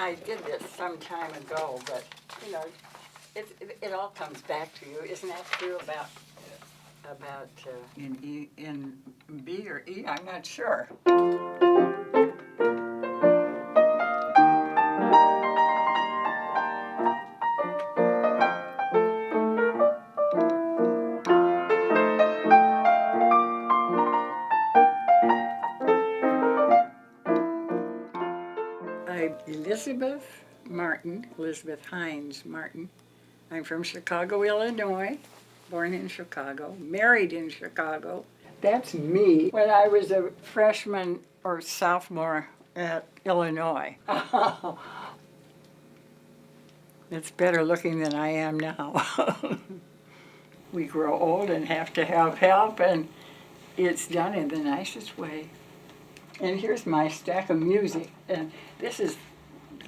I did this some time ago, but, you know, it all comes back to you. Isn't that true about in B or E? I'm not sure. I'm Elizabeth Hines Martin. I'm from Chicago, Illinois, born in Chicago, married in Chicago. That's me when I was a freshman or sophomore at Illinois. It's better looking than I am now. We grow old and have to have help, and it's done in the nicest way. And here's my stack of music, and this is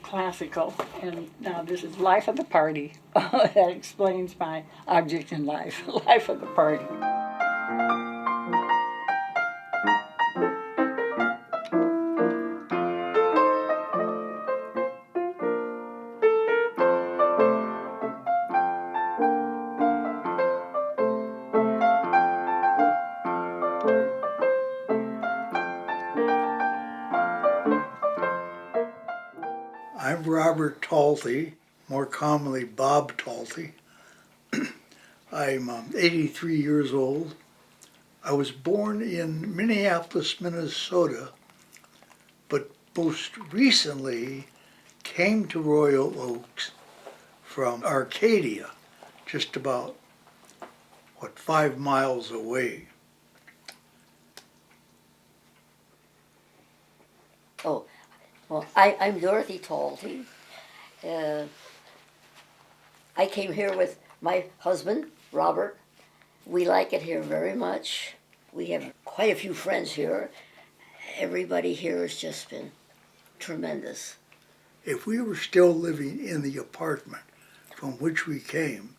classical, and now this is Life of the Party. That explains my object in life, life of the party. I'm Robert Talty, more commonly Bob Talty. I'm 83 years old. I was born in Minneapolis, Minnesota, but most recently came to Royal Oaks from Arcadia, just about, 5 miles away. Oh, well, I'm Dorothy Talty. I came here with my husband, Robert. We like it here very much. We have quite a few friends here. Everybody here has just been tremendous. If we were still living in the apartment from which we came,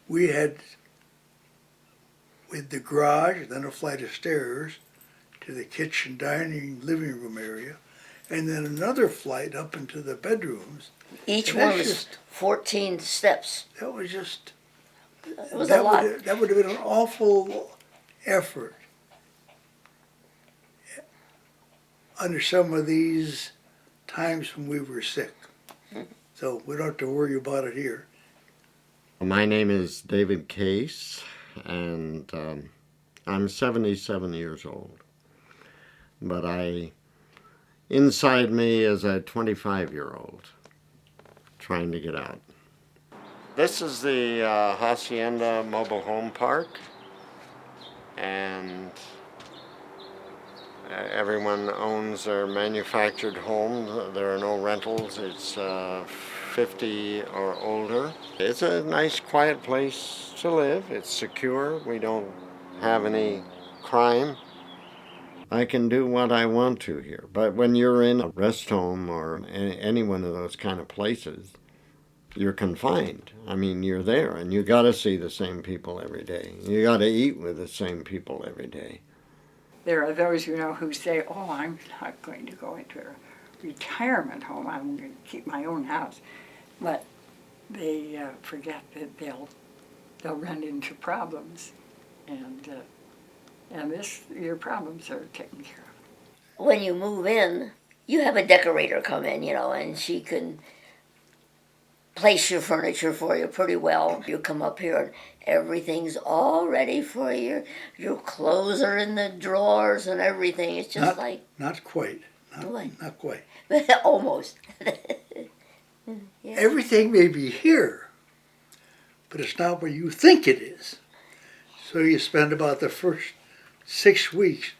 we had with the garage, then a flight of stairs to the kitchen, dining, living room area, and then another flight up into the bedrooms. Each one was 14 steps. That was just, It was a lot. that would have been an awful effort under some of these times when we were sick. So we don't have to worry about it here. My name is David Case, and I'm 77 years old. But inside me is a 25-year-old trying to get out. This is the Hacienda Mobile Home Park, and everyone owns their manufactured home. There are no rentals. It's 50 or older. It's a nice, quiet place to live. It's secure. We don't have any crime. I can do what I want to here. But when you're in a rest home or any one of those kind of places, you're confined. I mean, you're there, and you got to see the same people every day. You got to eat with the same people every day. There are those, who say, oh, I'm not going to go into a retirement home. I'm going to keep my own house. But they forget that they'll run into problems. And your problems are taken care of. When you move in, you have a decorator come in, and she can place your furniture for you pretty well. You come up here and everything's all ready for you. Your clothes are in the drawers and everything. It's just Not quite. Not quite. Almost. Yeah. Everything may be here, but it's not where you think it is. So you spend about the first 6 weeks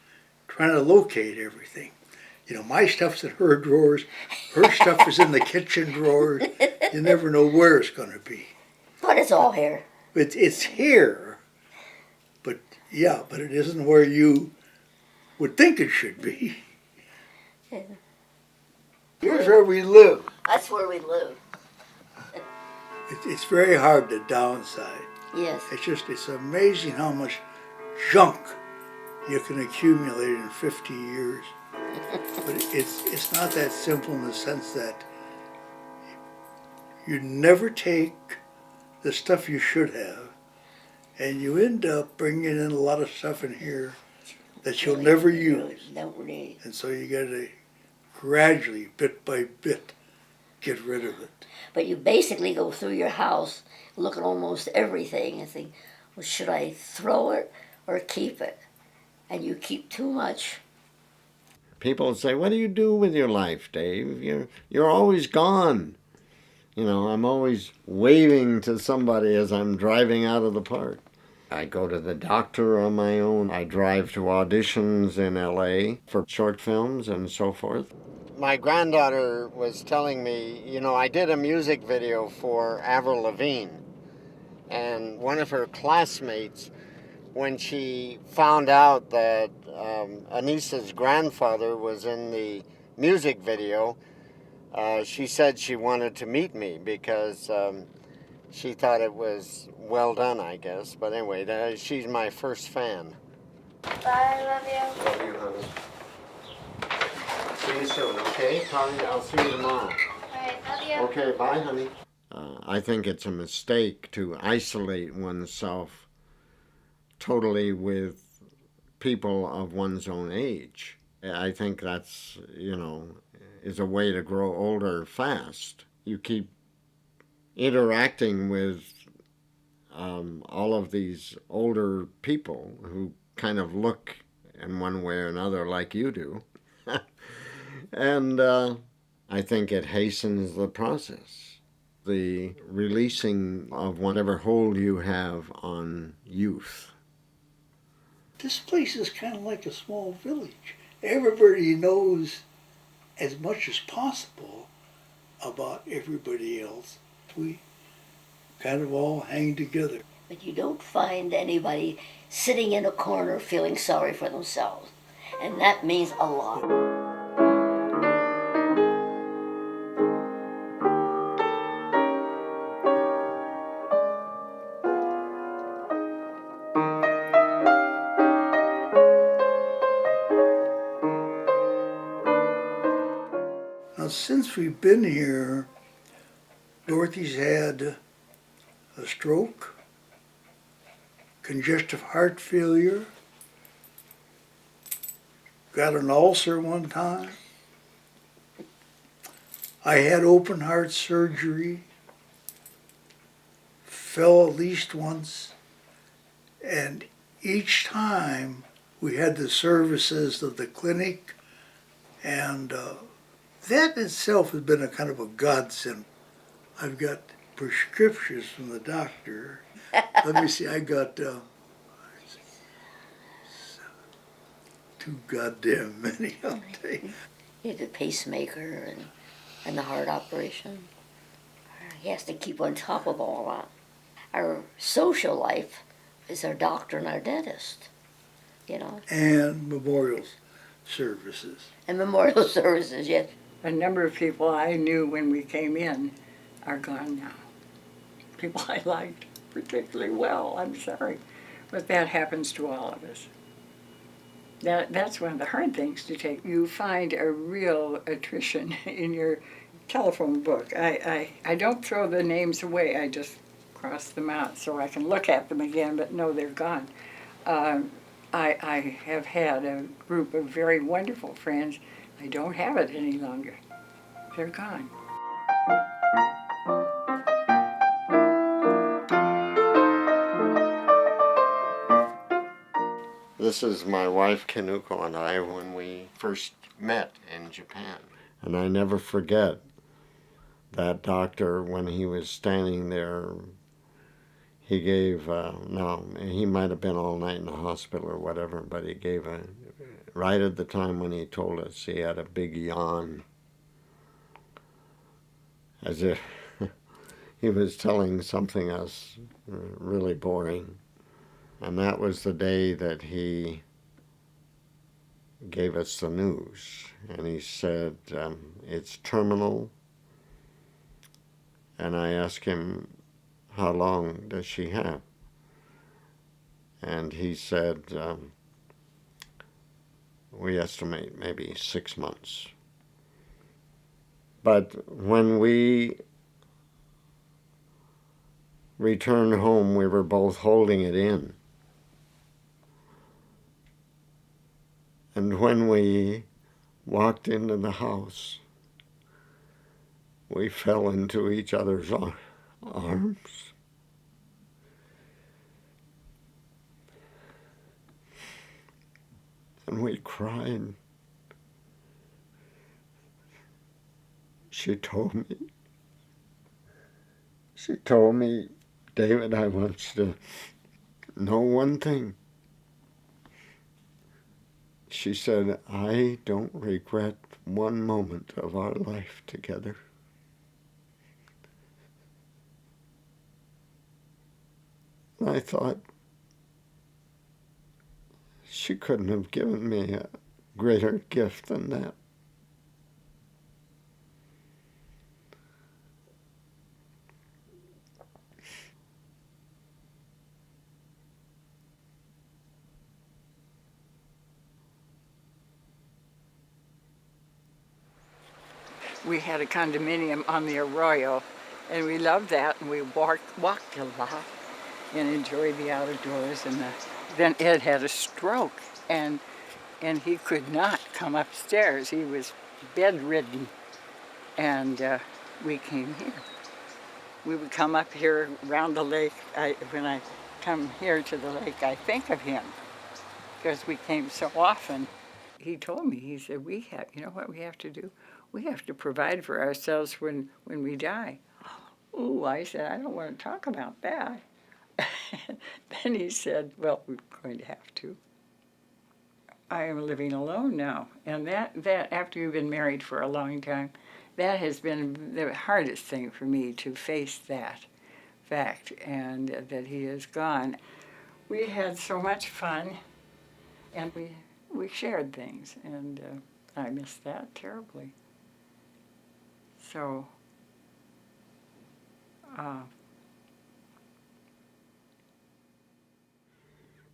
trying to locate everything. My stuff's in her drawers. Her stuff is in the kitchen drawers. You never know where it's going to be. But it's all here. It's here. But it isn't where you would think it should be. Yeah. Here's where we live. That's where we live. It's very hard to downsize. Yes. It's amazing how much junk you can accumulate in 50 years. But it's not that simple in the sense that you never take the stuff you should have, and you end up bringing in a lot of stuff in here that you'll never use. Don't need. And so you got to gradually, bit by bit, get rid of it. But you basically go through your house, look at almost everything and think, well, should I throw it or keep it? And you keep too much. People say, "What do you do with your life, Dave? You're always gone." You know, I'm always waving to somebody as I'm driving out of the park. I go to the doctor on my own. I drive to auditions in LA for short films and so forth. My granddaughter was telling me, you know, I did a music video for Avril Lavigne. And one of her classmates, when she found out that Anissa's grandfather was in the music video, she said she wanted to meet me because she thought it was well done, I guess. But anyway, she's my first fan. Bye, love you. Love you, honey. See you soon, okay? I'll see you tomorrow. Alright, love you. Okay, bye, honey. I think it's a mistake to isolate oneself totally with people of one's own age. I think that's, you know, is a way to grow older fast. You keep interacting with all of these older people who kind of look in one way or another like you do. And I think it hastens the process. The releasing of whatever hold you have on youth. This place is kind of like a small village. Everybody knows as much as possible about everybody else. We kind of all hang together. But you don't find anybody sitting in a corner feeling sorry for themselves. And that means a lot. Now, since we've been here, Dorothy's had a stroke, congestive heart failure, got an ulcer one time. I had open heart surgery, fell at least once, and each time we had the services of the clinic, and that itself has been a kind of a godsend. I've got prescriptions from the doctor. Let me see, I got too goddamn many, I'll tell you. He had the pacemaker and the heart operation. He has to keep on top of all that. Our social life is our doctor and our dentist, you know. And memorial services. And memorial services, yes. A number of people I knew when we came in are gone now. People I liked particularly well, I'm sorry. But that happens to all of us. That's one of the hard things to take. You find a real attrition in your telephone book. I don't throw the names away, I just cross them out so I can look at them again, but no, they're gone. I have had a group of very wonderful friends. I don't have it any longer. They're gone. This is my wife Kinuko and I when we first met in Japan. And I never forget that doctor when he was standing there. He gave, he might have been all night in the hospital or whatever, but he gave right at the time when he told us, he had a big yawn. As if he was telling something else really boring. And that was the day that he gave us the news. And he said, it's terminal. And I asked him, how long does she have? And he said, we estimate maybe 6 months. But when we returned home, we were both holding it in. And when we walked into the house, we fell into each other's arms. And we cried. She told me, David, I want you to know one thing. She said, I don't regret one moment of our life together. And I thought, she couldn't have given me a greater gift than that. We had a condominium on the Arroyo, and we loved that, and we walked a lot and enjoyed the outdoors. And then Ed had a stroke, and he could not come upstairs. He was bedridden, and we came here. We would come up here around the lake. When I come here to the lake, I think of him because we came so often. He told me, he said, you know what we have to do? We have to provide for ourselves when we die. Ooh, I said, I don't want to talk about that. Then he said, well, we're going to have to. I am living alone now. And that after you've been married for a long time, that has been the hardest thing for me, to face that fact, and that he is gone. We had so much fun, and we shared things, and I miss that terribly. So,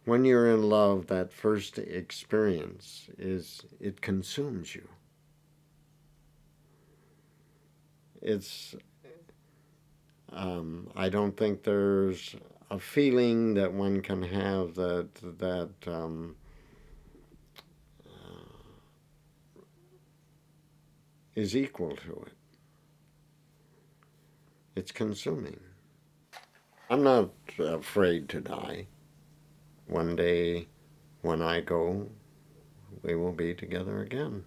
When you're in love, that first experience it consumes you. I don't think there's a feeling that one can have that is equal to it. It's consuming. I'm not afraid to die. One day, when I go, we will be together again.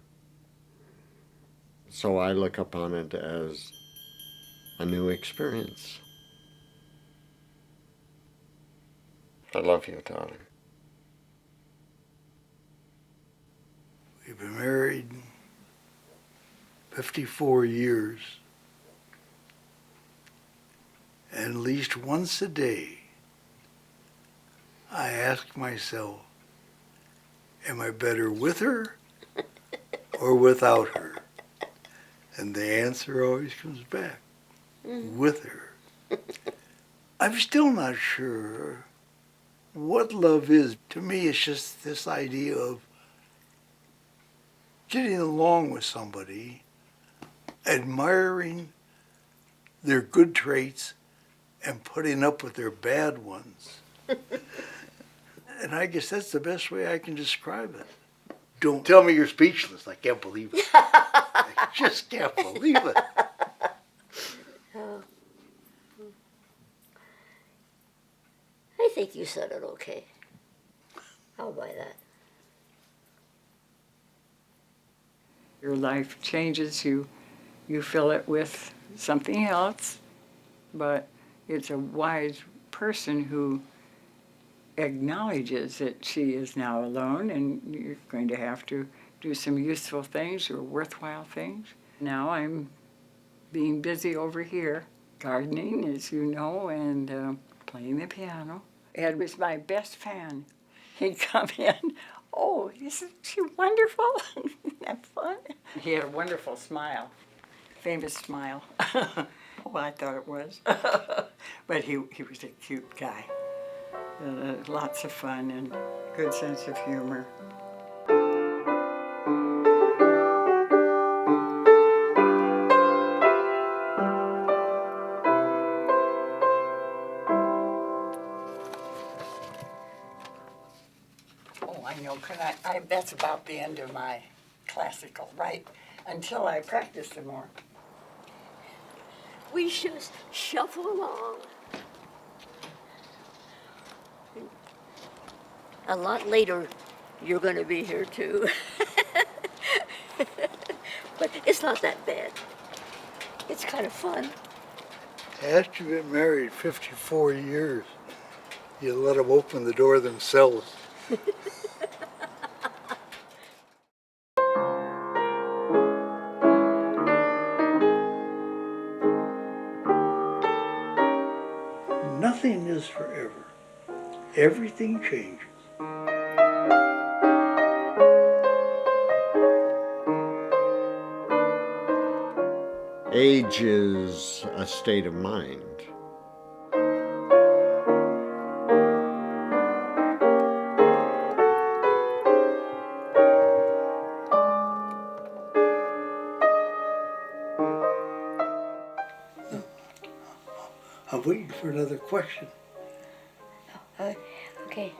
So I look upon it as a new experience. I love you, darling. We've been married 54 years. And at least once a day, I ask myself, am I better with her or without her? And the answer always comes back, with her. I'm still not sure what love is. To me, it's just this idea of getting along with somebody, admiring their good traits, and putting up with their bad ones. And I guess that's the best way I can describe it. Don't tell me you're speechless. I can't believe it. I just can't believe it. I think you said it okay. I'll buy that. your life changes, you fill it with something else, but it's a wise person who acknowledges that she is now alone and you're going to have to do some useful things or worthwhile things. Now I'm being busy over here, gardening, as you know, and playing the piano. Ed was my best fan. He'd come in, oh, isn't she wonderful? Isn't that fun? He had a wonderful smile, famous smile. Well, I thought it was. But he was a cute guy. Lots of fun and good sense of humor. that's about the end of my classical, right? Until I practice some more. We just shuffle along. A lot later, you're going to be here too. But it's not that bad. It's kind of fun. After you've been married 54 years, you let them open the door themselves. Nothing is forever. Everything changes. Age is a state of mind. I'm waiting for another question. Okay.